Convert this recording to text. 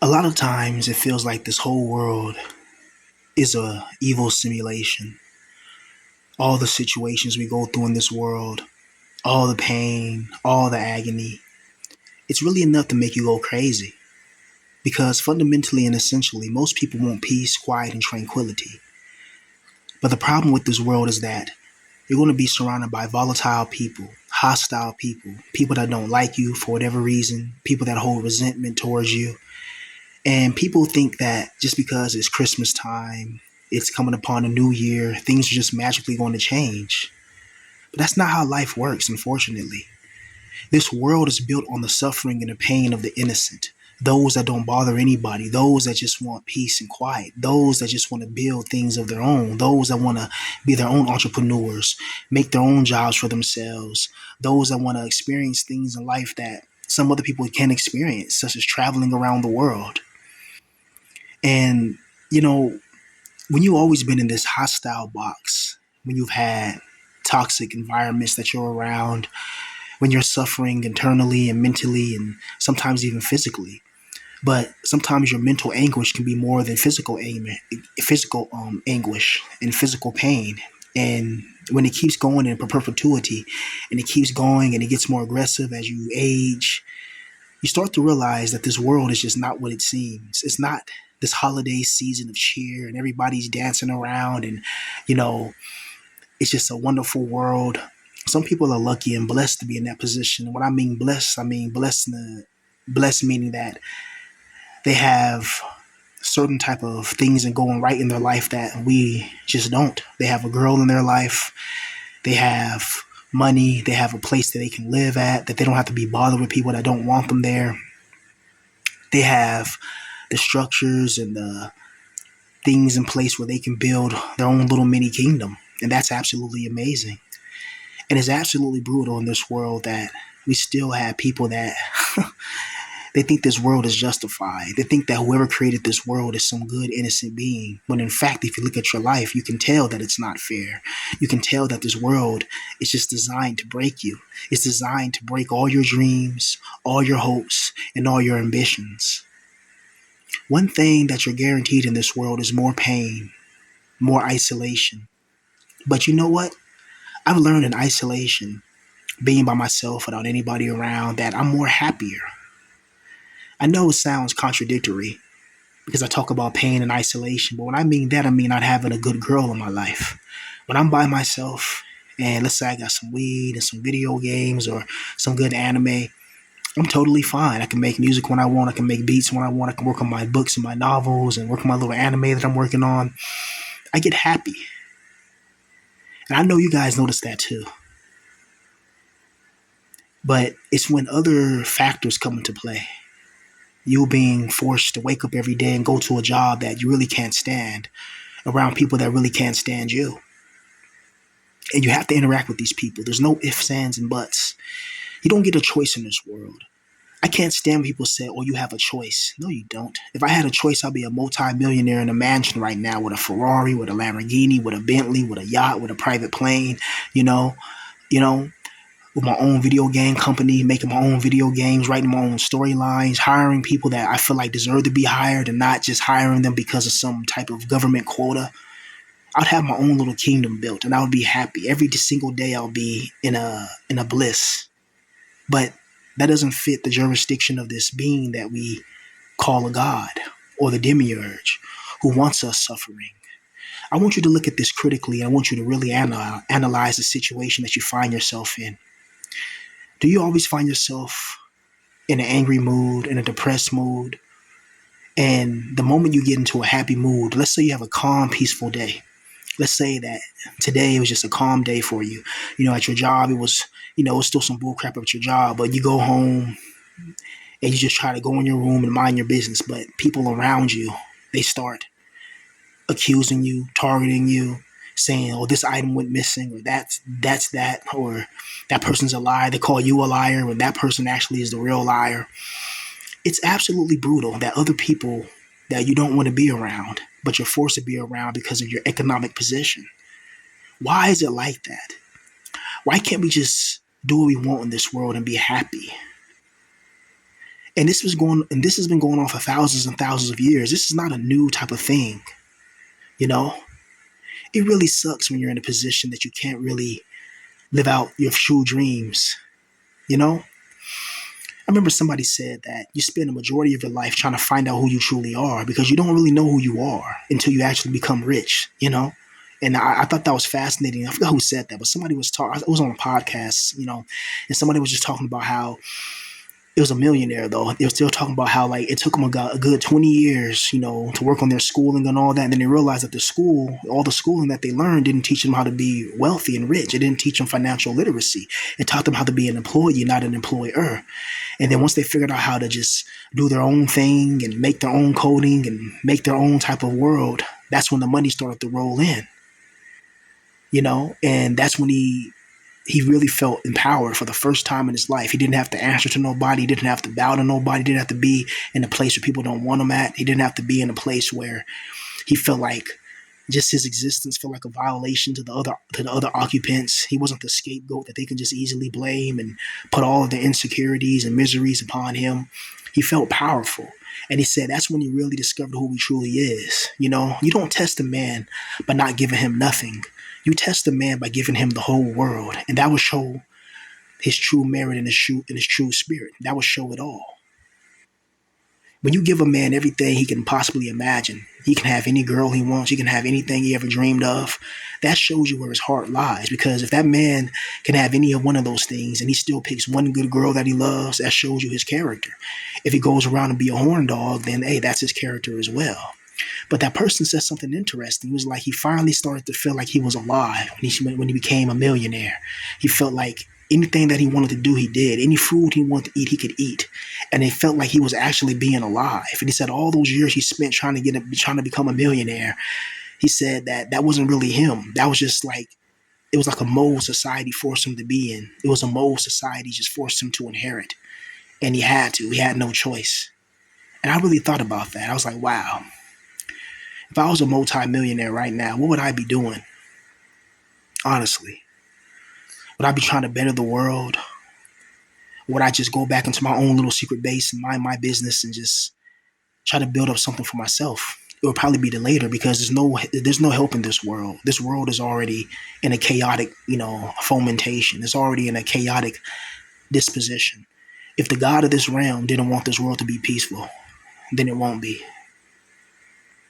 A lot of times it feels like this whole world is a evil simulation. All the situations we go through in this world, all the pain, all the agony, it's really enough to make you go crazy. Because fundamentally and essentially, most people want peace, quiet, and tranquility. But the problem with this world is that you're going to be surrounded by volatile people, hostile people, people that don't like you for whatever reason, people that hold resentment towards you. And people think that just because it's Christmas time, it's coming upon a new year, things are just magically going to change. But that's not how life works, unfortunately. This world is built on the suffering and the pain of the innocent. Those that don't bother anybody, those that just want peace and quiet, those that just want to build things of their own, those that want to be their own entrepreneurs, make their own jobs for themselves, those that want to experience things in life that some other people can't experience, such as traveling around the world. And, you know, when you've always been in this hostile box, when you've had toxic environments that you're around, when you're suffering internally and mentally and sometimes even physically. But sometimes your mental anguish can be more than physical anguish and physical pain. And when it keeps going in perpetuity and it keeps going and it gets more aggressive as you age, you start to realize that this world is just not what it seems. It's not this holiday season of cheer and everybody's dancing around and, you know, it's just a wonderful world. Some people are lucky and blessed to be in that position. When I mean blessed, blessed meaning that they have certain type of things and going right in their life that we just don't. They have a girl in their life. They have money. They have a place that they can live at, that they don't have to be bothered with people that don't want them there. They have the structures and the things in place where they can build their own little mini kingdom. And that's absolutely amazing. And it's absolutely brutal in this world that we still have people that they think this world is justified. They think that whoever created this world is some good, innocent being. When in fact, if you look at your life, you can tell that it's not fair. You can tell that this world is just designed to break you. It's designed to break all your dreams, all your hopes, and all your ambitions. One thing that you're guaranteed in this world is more pain, more isolation. But you know what? I've learned in isolation, being by myself without anybody around, that I'm more happier. I know it sounds contradictory because I talk about pain and isolation, but when I mean that, I mean not having a good girl in my life. When I'm by myself and let's say I got some weed and some video games or some good anime, I'm totally fine. I can make music when I want. I can make beats when I want. I can work on my books and my novels and work on my little anime that I'm working on. I get happy. And I know you guys notice that too. But it's when other factors come into play. You being forced to wake up every day and go to a job that you really can't stand, around people that really can't stand you. And you have to interact with these people. There's no ifs, ands, and buts. You don't get a choice in this world. I can't stand when people say, oh, you have a choice. No, you don't. If I had a choice, I'd be a multi-millionaire in a mansion right now with a Ferrari, with a Lamborghini, with a Bentley, with a yacht, with a private plane, you know, you know, with my own video game company, making my own video games, writing my own storylines, hiring people that I feel like deserve to be hired and not just hiring them because of some type of government quota. I'd have my own little kingdom built and I would be happy. Every single day I'll be in a bliss. But that doesn't fit the jurisdiction of this being that we call a god or the demiurge who wants us suffering. I want you to look at this critically. I want you to really analyze the situation that you find yourself in. Do you always find yourself in an angry mood, in a depressed mood? And the moment you get into a happy mood, let's say you have a calm, peaceful day. Let's say that today it was just a calm day for you. You know, at your job, it was still some bull crap at your job, but you go home and you just try to go in your room and mind your business. But people around you, they start accusing you, targeting you, saying, oh, this item went missing, or that's that, or that person's a liar. They call you a liar when that person actually is the real liar. It's absolutely brutal that other people that you don't want to be around, but you're forced to be around because of your economic position. Why is it like that? Why can't we just do what we want in this world and be happy? And this has been going on for thousands and thousands of years. This is not a new type of thing, you know? It really sucks when you're in a position that you can't really live out your true dreams, you know? I remember somebody said that you spend the majority of your life trying to find out who you truly are because you don't really know who you are until you actually become rich, you know? And I thought that was fascinating. I forgot who said that, but somebody was talking, it was on a podcast, you know, and somebody was just talking about how it was a millionaire though. They were still talking about how like it took them a good 20 years, you know, to work on their schooling and all that. And then they realized that all the schooling that they learned didn't teach them how to be wealthy and rich. It didn't teach them financial literacy. It taught them how to be an employee, not an employer. And then once they figured out how to just do their own thing and make their own coding and make their own type of world, that's when the money started to roll in, you know? And that's when he really felt empowered for the first time in his life. He didn't have to answer to nobody. He didn't have to bow to nobody. He didn't have to be in a place where people don't want him at. He didn't have to be in a place where he felt like just his existence felt like a violation to the other occupants. He wasn't the scapegoat that they could just easily blame and put all of the insecurities and miseries upon him. He felt powerful. And he said that's when he really discovered who he truly is. You know, you don't test a man by not giving him nothing. You test a man by giving him the whole world. And that will show his true merit and his true spirit. That will show it all. When you give a man everything he can possibly imagine, he can have any girl he wants, he can have anything he ever dreamed of. That shows you where his heart lies. Because if that man can have any of one of those things and he still picks one good girl that he loves, that shows you his character. If he goes around and be a horn dog, then hey, that's his character as well. But that person said something interesting. It was like he finally started to feel like he was alive when he became a millionaire. He felt like anything that he wanted to do, he did. Any food he wanted to eat, he could eat. And it felt like he was actually being alive. And he said all those years he spent trying to become a millionaire, he said that wasn't really him. That was just like, it was like a mold society forced him to be in. It was a mold society just forced him to inherit. And he had to. He had no choice. And I really thought about that. I was like, wow. If I was a multi-millionaire right now, what would I be doing? Honestly. Would I be trying to better the world? Would I just go back into my own little secret base and mind my business and just try to build up something for myself? It would probably be the later because there's no help in this world. This world is already in a chaotic, fomentation. It's already in a chaotic disposition. If the God of this realm didn't want this world to be peaceful, then it won't be.